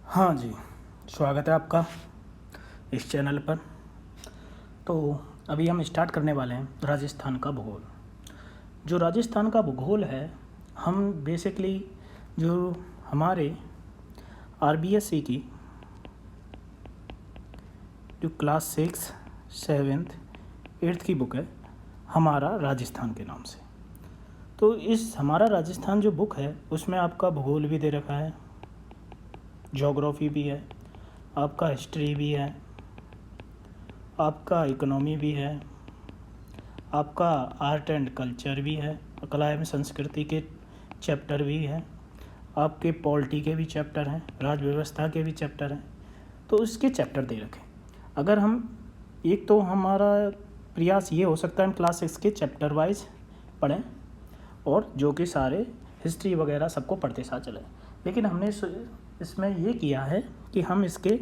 हाँ जी, स्वागत है आपका इस चैनल पर। तो अभी हम स्टार्ट करने वाले हैं राजस्थान का भूगोल। जो राजस्थान का भूगोल है, हम बेसिकली जो हमारे आरबीएससी की जो क्लास 6, 7th, 8th की बुक है हमारा राजस्थान के नाम से। तो इस हमारा राजस्थान जो बुक है उसमें आपका भूगोल भी दे रखा है, ज्योग्राफी भी है, आपका हिस्ट्री भी है, आपका इकोनॉमी भी है, आपका आर्ट एंड कल्चर भी है, कला एवं संस्कृति के चैप्टर भी हैं, आपके पॉलिटी के भी चैप्टर हैं, राज्य व्यवस्था के भी चैप्टर हैं। तो इसके चैप्टर दे रखें। अगर हम एक तो हमारा प्रयास ये हो सकता है हम क्लास 6 के चैप्टर वाइज पढ़ें और जो कि सारे हिस्ट्री वगैरह सबको पढ़ते साथ चलें। लेकिन हमने इसमें ये किया है कि हम इसके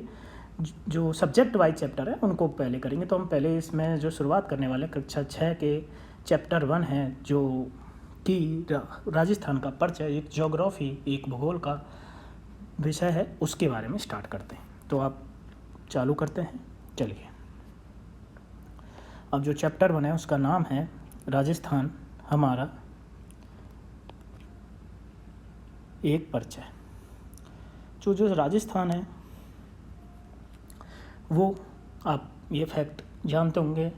जो सब्जेक्ट वाइज चैप्टर है उनको पहले करेंगे। तो हम पहले इसमें जो शुरुआत करने वाले कक्षा 6 के चैप्टर 1 है जो कि राजस्थान का परिचय, एक ज्योग्राफी, एक भूगोल का विषय है, उसके बारे में स्टार्ट करते हैं। तो आप चालू करते हैं, चलिए। अब जो चैप्टर 1 है उसका नाम है राजस्थान हमारा एक परिचय। जो राजस्थान है वो आप ये फैक्ट जानते होंगे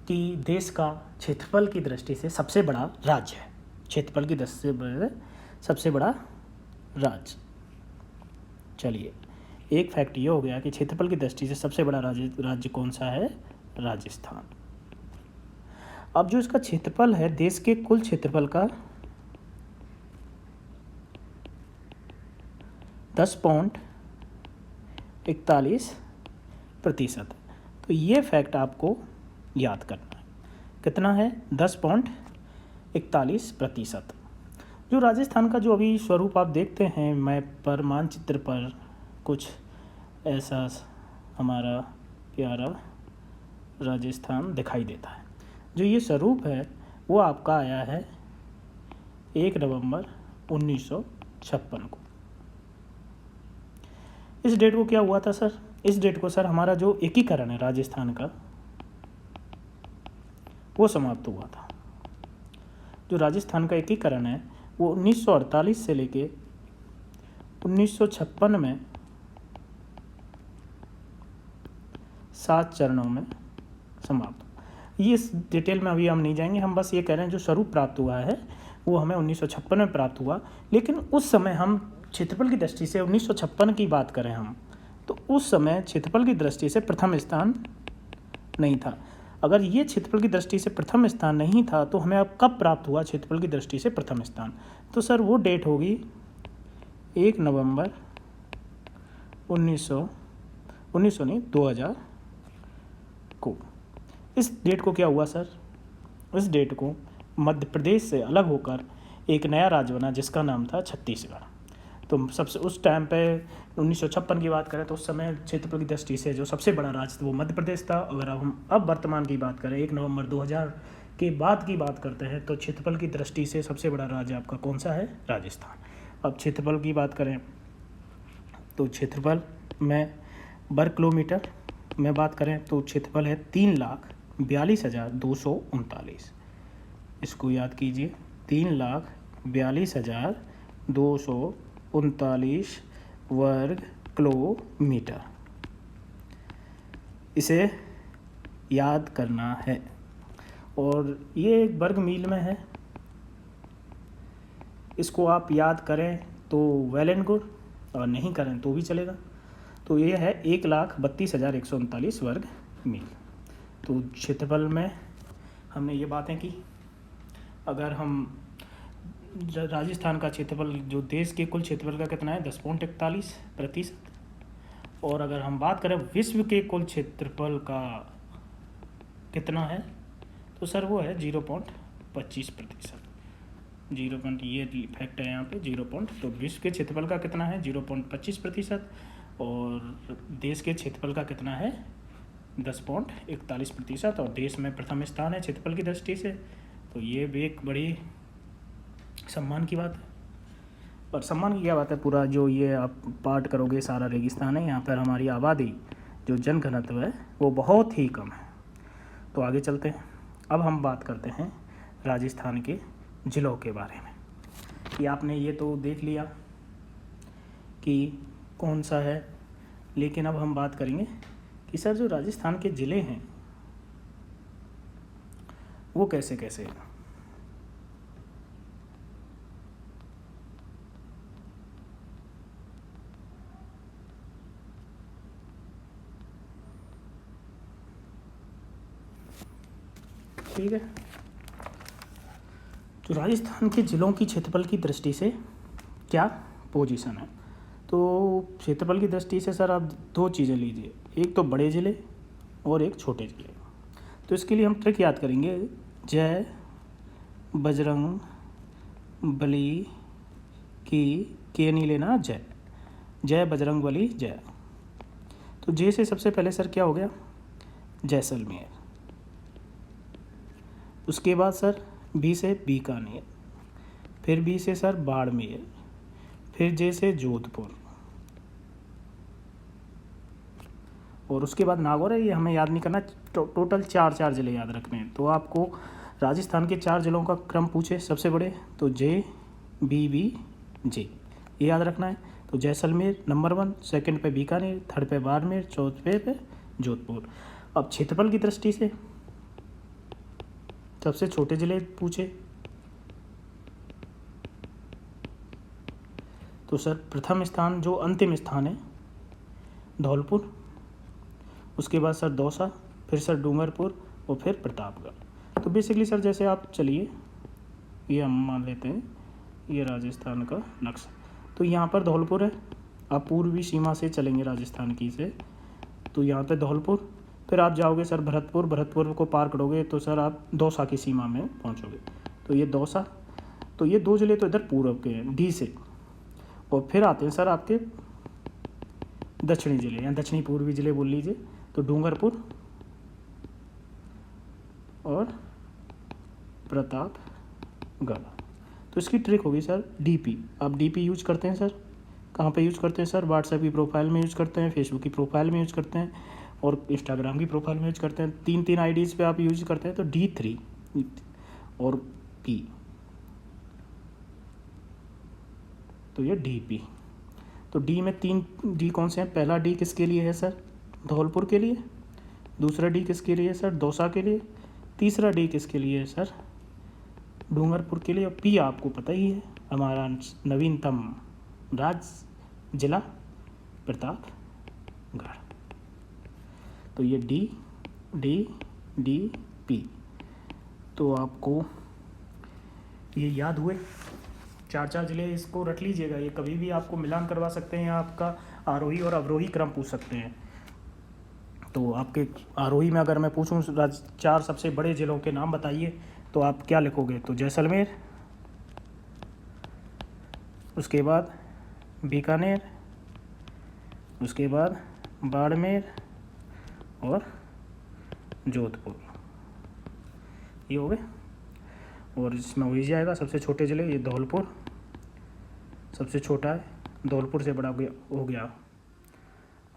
कि देश का क्षेत्रफल की दृष्टि से सबसे बड़ा राज्य है। क्षेत्रफल की दृष्टि से सबसे बड़ा राज्य। चलिए, एक फैक्ट ये हो गया कि क्षेत्रफल की दृष्टि से सबसे बड़ा राज्य कौन सा है? राजस्थान। अब जो इसका क्षेत्रफल है देश के कुल क्षेत्रफल का 10.41%। तो ये फैक्ट आपको याद करना है। कितना है? 10.41%। जो राजस्थान का जो अभी स्वरूप आप देखते हैं मैप पर, मानचित्र पर, कुछ ऐसा हमारा प्यारा राजस्थान दिखाई देता है। जो ये स्वरूप है वो आपका आया है 1 नवंबर 1956 को। इस डेट को क्या हुआ था सर? इस डेट को सर हमारा जो एकीकरण है राजस्थान का वो समाप्त हुआ था। जो राजस्थान का एकीकरण है वो 1948 से लेके 1956 में 7 चरणों में समाप्त हुआ। ये इस डिटेल में अभी हम नहीं जाएंगे, हम बस ये कह रहे हैं जो स्वरूप प्राप्त हुआ है वो हमें 1956 में प्राप्त हुआ। लेकिन उस समय हम क्षेत्रफल की दृष्टि से 1956 की बात करें हम, तो उस समय क्षेत्रफल की दृष्टि से प्रथम स्थान नहीं था। अगर ये क्षेत्रफल की दृष्टि से प्रथम स्थान नहीं था तो हमें अब कब प्राप्त हुआ क्षेत्रफल की दृष्टि से प्रथम स्थान? तो सर वो डेट होगी 1 नवंबर 2000 को। इस डेट को क्या हुआ सर? इस डेट को मध्य प्रदेश से अलग होकर एक नया राज्य बना जिसका नाम था छत्तीसगढ़। तो सबसे उस टाइम पे 1956 की बात करें तो उस समय क्षेत्रफल की दृष्टि से जो सबसे बड़ा राज्य था वो मध्य प्रदेश था। अगर हम अब वर्तमान की बात करें 1 नवंबर 2000 के बाद की बात करते हैं तो क्षेत्रफल की दृष्टि से सबसे बड़ा राज्य आपका कौन सा है? राजस्थान। अब क्षेत्रफल की बात करें तो क्षेत्रफल में वर्ग किलोमीटर में बात करें तो क्षेत्रफल है 3,42,239। इसको याद कीजिए, 3,42,239 वर्ग किलोमीटर। इसे याद करना है। और ये एक वर्ग मील में है। इसको आप याद करें तो वेल एंड गुड, और नहीं करें तो भी चलेगा। तो ये है 1,32,139 वर्ग मील। तो क्षेत्रफल में हमने ये बातें की। अगर हम राजस्थान का क्षेत्रफल जो देश के कुल क्षेत्रफल का कितना है? 10.41%। और अगर हम बात करें विश्व के कुल क्षेत्रफल का कितना है तो सर वो है 0.25%। 0. ये फैक्ट है यहाँ पे 0. तो विश्व के क्षेत्रफल का कितना है? 0.25%। और देश के क्षेत्रफल का कितना है? 10.41%। और देश में प्रथम स्थान है क्षेत्रफल की दृष्टि से। तो ये भी एक बड़ी सम्मान की बात है। और सम्मान की क्या बात है, पूरा जो ये आप पार्ट करोगे सारा रेगिस्तान है, यहाँ पर हमारी आबादी जो जनघनत्व है वो बहुत ही कम है। तो आगे चलते हैं। अब हम बात करते हैं राजस्थान के ज़िलों के बारे में कि आपने ये तो देख लिया कि कौन सा है, लेकिन अब हम बात करेंगे कि सर जो राजस्थान के ज़िले हैं वो कैसे कैसे हैं। ठीक है, तो राजस्थान के ज़िलों की क्षेत्रफल की दृष्टि से क्या पोजीशन है। तो क्षेत्रफल की दृष्टि से सर आप दो चीज़ें लीजिए, एक तो बड़े ज़िले और एक छोटे ज़िले। तो इसके लिए हम ट्रिक याद करेंगे, जय बजरंग बली की, के नहीं लेना, जय, जय बजरंग बली जय। तो जय से सबसे पहले सर क्या हो गया, जैसलमेर। उसके बाद सर बी से बीकानेर, फिर बी से सर बाड़मेर, फिर जे से जोधपुर, और उसके बाद नागौर है। ये हमें याद नहीं करना, टोटल 4 ज़िले याद रखने हैं। तो आपको राजस्थान के 4 ज़िलों का क्रम पूछे सबसे बड़े, तो जे बी जे ये याद रखना है। तो जैसलमेर नंबर 1, सेकंड पे बीकानेर, थर्ड पे बाड़मेर, चौथे पे जोधपुर। अब क्षेत्रफल की दृष्टि से सबसे छोटे ज़िले पूछे, तो सर प्रथम स्थान जो अंतिम स्थान है धौलपुर, उसके बाद सर दौसा, फिर सर डूंगरपुर और फिर प्रतापगढ़। तो बेसिकली सर जैसे आप चलिए, ये हम मान लेते हैं ये राजस्थान का नक्शा, तो यहाँ पर धौलपुर है। आप पूर्वी सीमा से चलेंगे राजस्थान की से, तो यहाँ पे धौलपुर, फिर आप जाओगे सर भरतपुर, भरतपुर को पार करोगे तो सर आप दौसा की सीमा में पहुँचोगे, तो ये दौसा। तो ये 2 ज़िले तो इधर पूर्व के हैं डी से, और फिर आते हैं सर आपके दक्षिणी ज़िले या दक्षिणी पूर्वी ज़िले बोल लीजिए, तो डूंगरपुर और प्रतापगढ़। तो इसकी ट्रिक होगी सर डीपी। आप डीपी यूज करते हैं सर, कहाँ पे यूज करते हैं सर, व्हाट्सएप की प्रोफाइल में यूज करते हैं, फेसबुक की प्रोफाइल में यूज करते हैं, और इंस्टाग्राम की प्रोफाइल में यूज करते हैं। 3 आईडीज़ पे आप यूज करते हैं। तो D3 और P, तो ये DP। तो डी में 3 डी कौन से हैं, पहला डी किसके लिए है सर, धौलपुर के लिए, दूसरा डी किसके लिए है सर, दौसा के लिए, तीसरा डी किसके लिए है सर, डूंगरपुर के लिए, और पी आपको पता ही है हमारा नवीनतम राज्य जिला प्रतापगढ़। तो ये डी डी डी पी, तो आपको ये याद हुए 4 ज़िले, इसको रख लीजिएगा। ये कभी भी आपको मिलान करवा सकते हैं या आपका आरोही और अवरोही क्रम पूछ सकते हैं। तो आपके आरोही में अगर मैं पूछूं 4 सबसे बड़े ज़िलों के नाम बताइए, तो आप क्या लिखोगे, तो जैसलमेर, उसके बाद बीकानेर, उसके बाद बाड़मेर और जोधपुर, ये हो गए। और इसमें हो ही जाएगा सबसे छोटे ज़िले, ये धौलपुर सबसे छोटा है, धौलपुर से बड़ा हो गया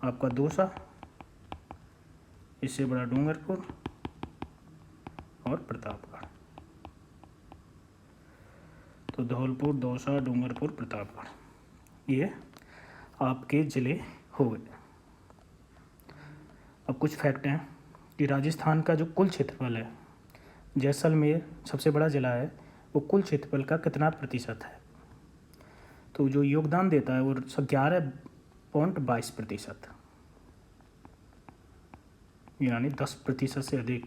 आपका दौसा, इससे बड़ा डूंगरपुर और प्रतापगढ़। तो धौलपुर, दौसा, डूंगरपुर, प्रतापगढ़, ये आपके ज़िले हो गए। अब कुछ फैक्ट हैं कि राजस्थान का जो कुल क्षेत्रफल है, जैसलमेर सबसे बड़ा ज़िला है, वो कुल क्षेत्रफल का कितना प्रतिशत है, तो जो योगदान देता है वो 11.22%, यानी 10% से अधिक।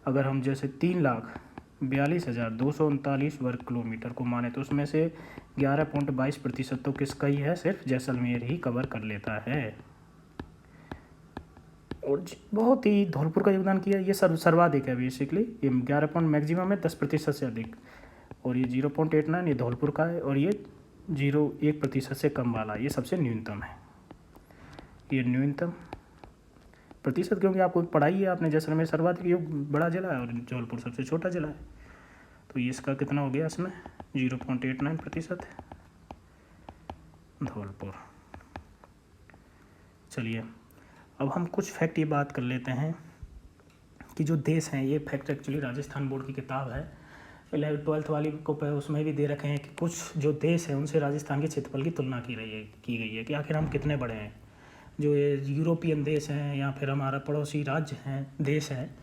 अगर हम जैसे 3,42,239 वर्ग किलोमीटर को माने, तो उसमें से 11.22% तो किसका ही है, सिर्फ जैसलमेर ही कवर कर लेता है। और बहुत ही धौलपुर का योगदान किया, ये सर्वाधिक है बेसिकली, ये 11 मैक्सिमम है, 10% से अधिक, और ये 0.89 ये धौलपुर का है, और ये 0.1% से कम वाला ये सबसे न्यूनतम है। ये न्यूनतम प्रतिशत, क्योंकि आपको पढ़ाई है आपने, जैसलमेर सर्वाधिक योग बड़ा जिला है और जौनपुर सबसे छोटा जिला है। तो ये इसका कितना हो गया, इसमें 0.89% है। धौलपुर। चलिए अब हम कुछ फैक्ट ये बात कर लेते हैं कि जो देश हैं, ये फैक्ट एक्चुअली राजस्थान बोर्ड की किताब है 11th वाली को उसमें भी दे रखे हैं कि कुछ जो देश हैं उनसे राजस्थान के क्षेत्रफल की तुलना की गई है कि आखिर हम कितने बड़े हैं। जो ये यूरोपियन देश हैं या फिर हमारा पड़ोसी राज्य हैं, देश हैं,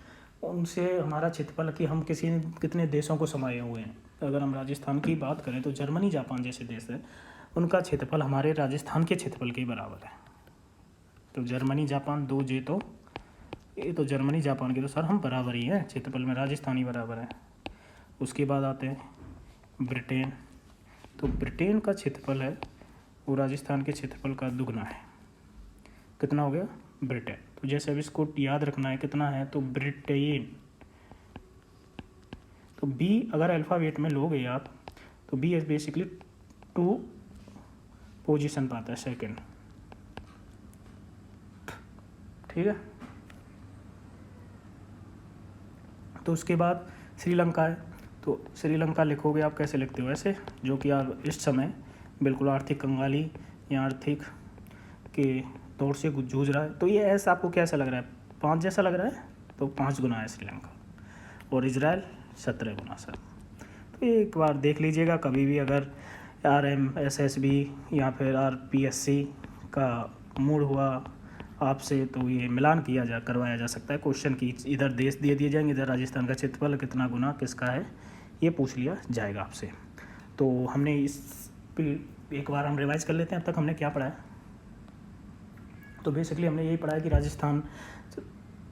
उनसे हमारा क्षेत्रफल कि हम कितने देशों को समाये हुए हैं। अगर हम राजस्थान की बात करें तो जर्मनी जापान जैसे देश हैं, उनका क्षेत्रफल हमारे राजस्थान के क्षेत्रफल के बराबर है। तो जर्मनी जापान दो जे, तो ये तो जर्मनी जापान के तो सर हम बराबर ही हैं क्षेत्रफल में, राजस्थान ही बराबर है। उसके बाद आते हैं ब्रिटेन। तो ब्रिटेन का क्षेत्रफल है वो राजस्थान के क्षेत्रफल का दुगना है। कितना हो गया? ब्रिटेन। तो जैसे अब इसको याद रखना है कितना है, तो ब्रिटेन, तो बी अगर अल्फ़ाबेट में लोगे आप तो बी इज बेसिकली 2 पोजीशन पाता है, सेकंड। ठीक है। तो उसके बाद श्रीलंका है। तो श्रीलंका लिखोगे आप कैसे लिखते हो? ऐसे, जो कि आप इस समय बिल्कुल आर्थिक कंगाली या आर्थिक के दौर से जूझ रहा है। तो ये ऐसा आपको कैसा लग रहा है? 5 जैसा लग रहा है? तो 5 गुना है श्रीलंका। और इजराइल 17 गुना सर। तो ये एक बार देख लीजिएगा कभी भी, अगर RMSSB या फिर RPSC का मूड हुआ आपसे तो ये मिलान करवाया जा सकता है क्वेश्चन की। इधर देश दे दिए जाएंगे, इधर राजस्थान का क्षेत्रफल कितना गुना किसका है ये पूछ लिया जाएगा आपसे। तो हमने एक बार हम रिवाइज कर लेते हैं अब तक हमने क्या पढ़ा है। तो बेसिकली हमने यही पढ़ा है कि राजस्थान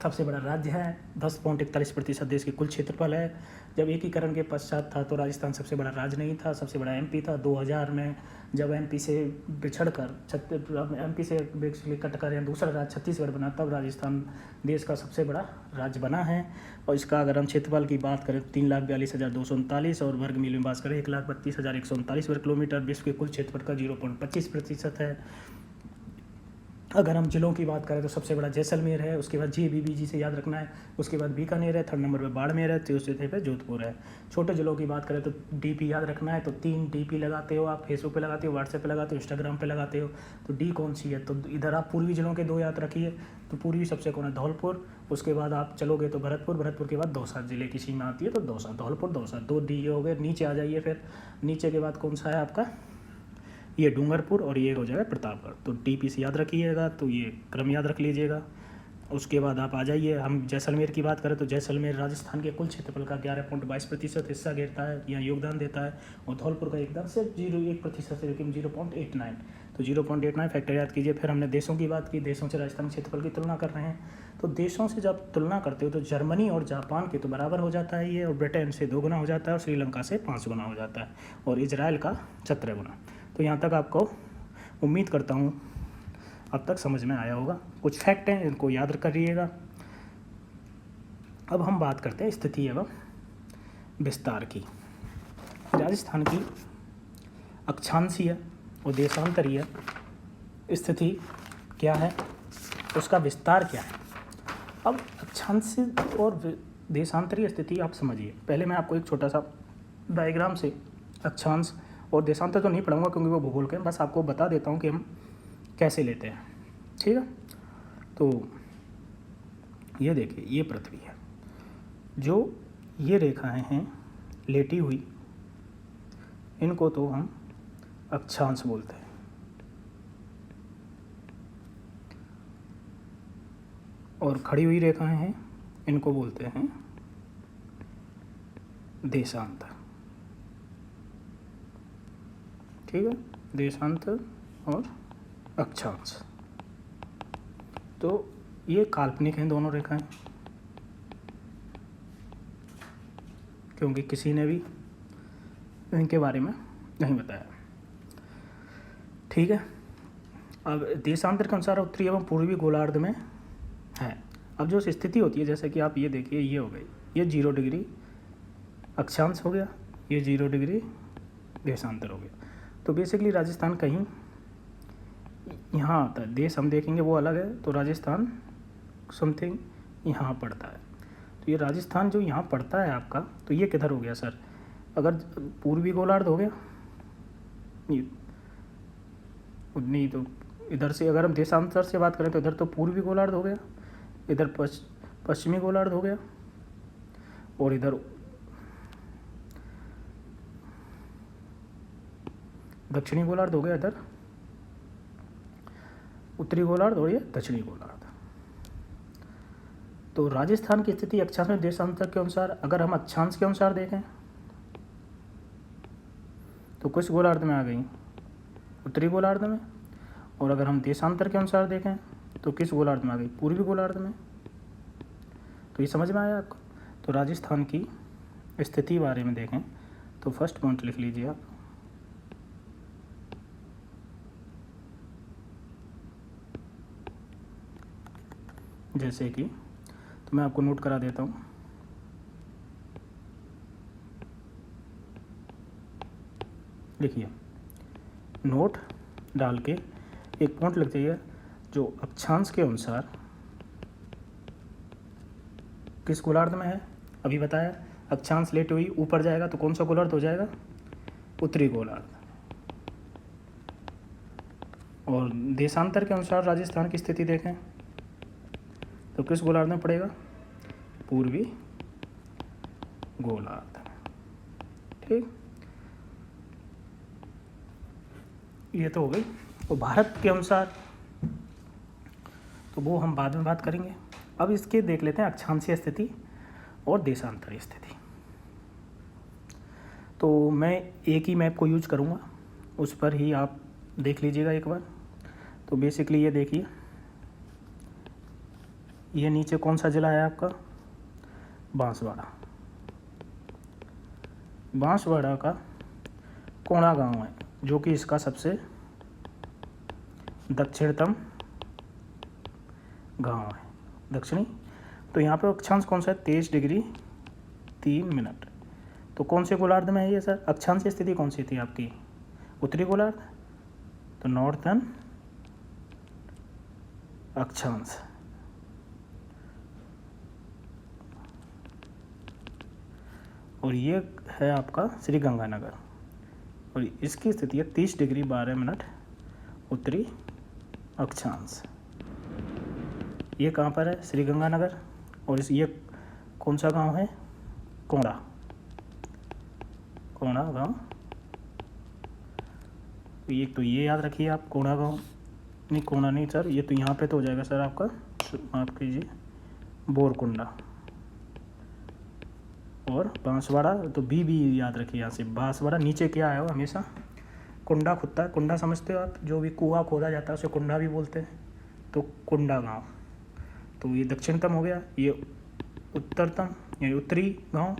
सबसे बड़ा राज्य है, 10.41% देश के कुल क्षेत्रफल है। जब एकीकरण के पश्चात था तो राजस्थान सबसे बड़ा राज्य नहीं था, सबसे बड़ा MP था। 2000 में जब MP से बिछड़कर MP से बेसिकली कटकर या दूसरा राज्य छत्तीसगढ़ बना, तब राजस्थान देश का सबसे बड़ा राज्य बना है। और इसका अगर हम क्षेत्रफल की बात करें 3,42,239 और वर्ग मील में बात करें 1,32,139 वर्ग किलोमीटर। विश्व के कुल क्षेत्रफल का 0.25% है। अगर हम जिलों की बात करें तो सबसे बड़ा जैसलमेर है, उसके बाद JBBG से याद रखना है, उसके बाद बीकानेर है, 3rd नंबर पे बाड़मेर है, चौथे पे जोधपुर है। छोटे जिलों की बात करें तो DP याद रखना है। तो 3 DP लगाते हो आप, फेसबुक पे लगाते हो, व्हाट्सएप पे लगाते हो, इंस्टाग्राम पे लगाते हो। तो D कौन सी है? तो इधर आप पूर्वी जिलों के 2 याद रखिए। तो पूर्वी सबसे कौन है? धौलपुर। उसके बाद आप चलोगे तो भरतपुर के बाद दौसा जिले की सीमा आती है, तो दौसा, धौलपुर, दौसा, 2 D हो गए। नीचे आ जाइए, फिर नीचे के बाद कौन सा है आपका? ये डूंगरपुर और ये हो जाएगा प्रतापगढ़। तो DP से याद रखिएगा, तो ये क्रम याद रख लीजिएगा। उसके बाद आप आ जाइए, हम जैसलमेर की बात करें तो जैसलमेर राजस्थान के कुल क्षेत्रफल का 11.22% हिस्सा घेरता है या योगदान देता है। और धौलपुर का एकदम से 0.1% से, लेकिन 0.89। तो 0.89 फैक्टर याद कीजिए। फिर हमने देशों की बात की, देशों से राजस्थान क्षेत्रफल की तुलना कर रहे हैं। तो देशों से जब तुलना करते हो तो जर्मनी और जापान के तो बराबर हो जाता है ये, और ब्रिटेन से 2 गुना हो जाता है, और श्रीलंका से 5 गुना हो जाता है, और इजराइल का 17 गुना। तो यहाँ तक आपको उम्मीद करता हूँ अब तक समझ में आया होगा। कुछ फैक्ट हैं, इनको याद करिएगा। अब हम बात करते हैं स्थिति एवं विस्तार की। राजस्थान की अक्षांशीय और देशांतरीय स्थिति क्या है, उसका विस्तार क्या है। अब अक्षांशीय और देशांतरीय स्थिति आप समझिए। पहले मैं आपको एक छोटा सा डायग्राम से अक्षांश और देशांतर तो नहीं पढ़ाऊंगा क्योंकि वो भूगोल के, बस आपको बता देता हूँ कि हम कैसे लेते हैं। ठीक है। तो ये देखिए, ये पृथ्वी है, जो ये रेखाएं हैं लेटी हुई, इनको तो हम अक्षांश बोलते हैं। और खड़ी हुई रेखाएं हैं, इनको बोलते हैं देशांतर। ठीक है, देशांतर और अक्षांश। तो ये काल्पनिक हैं दोनों रेखाएं, क्योंकि किसी ने भी इनके बारे में नहीं बताया। ठीक है। अब देशांतर के अनुसार उत्तरी एवं पूर्वी गोलार्ध में है। अब जो स्थिति होती है, जैसे कि आप ये देखिए, ये हो गई, ये 0 डिग्री अक्षांश हो गया, ये 0 डिग्री देशांतर हो गया। तो बेसिकली राजस्थान कहीं यहाँ आता है, देश हम देखेंगे वो अलग है। तो राजस्थान समथिंग यहाँ पड़ता है। तो ये राजस्थान जो यहाँ पड़ता है आपका, तो ये किधर हो गया सर? अगर पूर्वी गोलार्ध हो गया, ये उतनी तो इधर से अगर हम देशांतर से बात करें तो इधर तो पूर्वी गोलार्ध हो गया, इधर पश्चिमी गोलार्ध हो गया, और इधर दक्षिणी गोलार्ध हो गया, इधर उत्तरी गोलार्ध और ये दक्षिणी गोलार्ध। तो राजस्थान की स्थिति अक्षांश में देशांतर के अनुसार, अगर हम अक्षांश के अनुसार देखें तो किस गोलार्ध में आ गई? उत्तरी गोलार्ध में। और अगर हम देशांतर के अनुसार देखें तो किस गोलार्ध में आ गई? पूर्वी गोलार्ध में। तो ये समझ में आया आपको? तो राजस्थान की स्थिति बारे में देखें तो फर्स्ट पॉइंट लिख लीजिए आप, जैसे कि, तो मैं आपको नोट करा देता हूँ। लिखिए, नोट डाल के एक पॉइंट लिख जाइए, जो अक्षांश के अनुसार किस गोलार्ध में है। अभी बताया अक्षांश लेते हुई ऊपर जाएगा तो कौन सा गोलार्ध हो जाएगा? उत्तरी गोलार्ध। और देशांतर के अनुसार राजस्थान की स्थिति देखें तो किस गोलार्ध में पड़ेगा? पूर्वी गोलार्ध। ठीक, ये तो हो गई। तो भारत के अनुसार तो वो हम बाद में बात करेंगे। अब इसके देख लेते हैं अक्षांशीय स्थिति और देशांतरीय स्थिति। तो मैं एक ही मैप को यूज करूँगा, उस पर ही आप देख लीजिएगा एक बार। तो बेसिकली ये देखिए, ये नीचे कौन सा ज़िला है आपका? बांसवाड़ा। बांसवाड़ा का कोणा गांव है, जो कि इसका सबसे दक्षिणतम गांव है, दक्षिणी। तो यहाँ पे अक्षांश कौन सा है? 23 डिग्री 3 मिनट। तो कौन से गोलार्ध में है ये सर? अक्षांश की स्थिति कौन सी थी आपकी? उत्तरी गोलार्ध। तो नॉर्थर्न अक्षांश। और ये है आपका श्री गंगानगर, और इसकी स्थिति है 30 डिग्री 12 मिनट उत्तरी अक्षांश। ये कहाँ पर है? श्री गंगानगर। और ये कौन सा गांव है? कोणा। कोणा गांव। ये तो ये याद रखिए आप, कोणा गांव। नहीं, कोणा नहीं सर, ये तो यहाँ पे तो हो जाएगा सर आपका, माफ कीजिए, बोरकुंडा। और बांसवाड़ा तो भी याद रखिए यहाँ से। बांसवाड़ा नीचे क्या है? वो हमेशा कुंडा खुदता है। कुंडा समझते हो आप? जो भी कुआं खोदा जाता है उसे कुंडा भी बोलते हैं। तो कुंडा गांव। तो ये दक्षिणतम हो गया, ये उत्तरतम यानी उत्तरी गांव।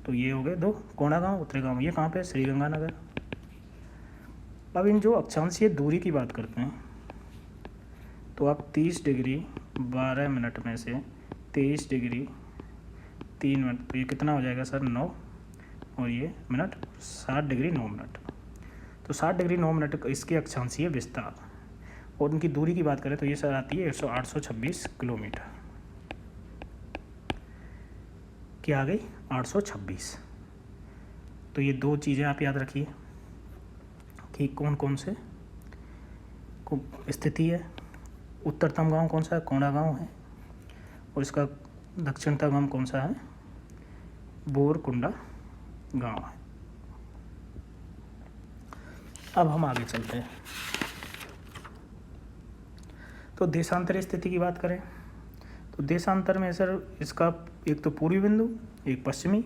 तो ये हो गए दो, कोणा गांव, उत्तरी गांव। ये कहाँ पे? श्री गंगानगर। अब इन जो अक्षांशीय दूरी की बात करते हैं तो आप 30 डिग्री 12 मिनट में से 23 डिग्री 3 मिनट, तो ये कितना हो जाएगा सर? 9, और ये मिनट 60 डिग्री 9 मिनट। तो 60 डिग्री 9 मिनट इसके अक्षांशीय विस्तार। और उनकी दूरी की बात करें तो ये सर आती है 826 किलोमीटर। क्या आ गई? 826। तो ये दो चीज़ें आप याद रखिए कि कौन कौन से स्थिति है। उत्तरतम गांव कौन सा है? कोणा गांव है। और इसका दक्षिणतम गांव कौन सा है? बोरकुंडा गांव है। अब हम आगे चलते हैं। तो देशांतरीय स्थिति की बात करें तो देशांतर में सर इसका एक तो पूर्वी बिंदु, एक पश्चिमी।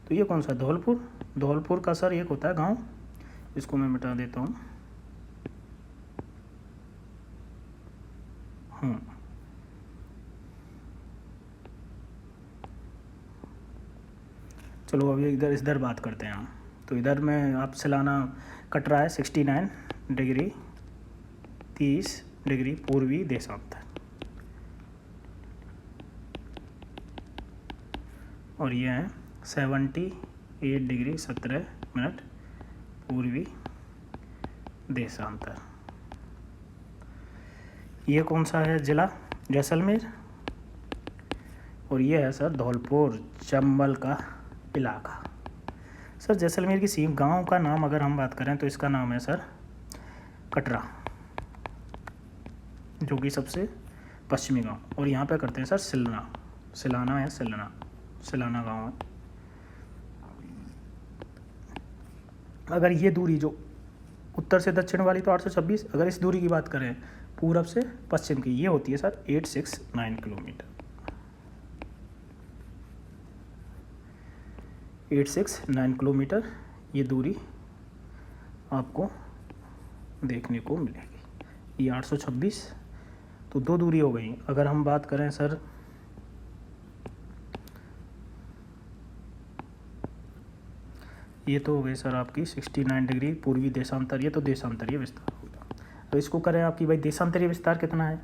तो ये कौन सा? धौलपुर। धौलपुर का सर एक होता है गांव, इसको मैं मिटा देता हूँ। चलो अभी इधर बात करते हैं हम। तो इधर में आप सालाना कट रहा है 69 डिग्री 30 डिग्री पूर्वी देशांतर। और ये है 78 डिग्री 17 मिनट पूर्वी देशांतर। ये कौन सा है ज़िला? जैसलमेर। और ये है सर धौलपुर, चंबल का इलाका। सर जैसलमेर की सीम गांव का नाम अगर हम बात करें तो इसका नाम है सर कटरा। जो कि सबसे पश्चिमी गांव। और यहाँ पे करते हैं सर सिलाना है, सिलाना गांव है। अगर ये दूरी जो उत्तर से दक्षिण वाली तो 826, अगर इस दूरी की बात करें पूरब से पश्चिम की, ये होती है सर 869 किलोमीटर। 869 किलोमीटर ये दूरी आपको देखने को मिलेगी। ये 826, तो दो दूरी हो गई। अगर हम बात करें सर ये तो हो गई सर आपकी 69 डिग्री पूर्वी देशांतर, ये तो देशांतरीय विस्तार होगा। तो इसको करें आपकी भाई देशांतरीय विस्तार कितना है,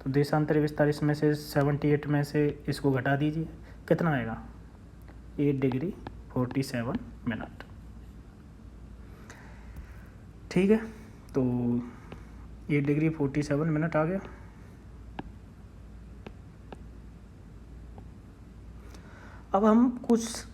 तो देशांतरीय विस्तार इसमें से 78 में से इसको घटा दीजिए, कितना आएगा 8 डिग्री 47 मिनट। ठीक है, तो 8 डिग्री 47 मिनट आ गया। अब हम कुछ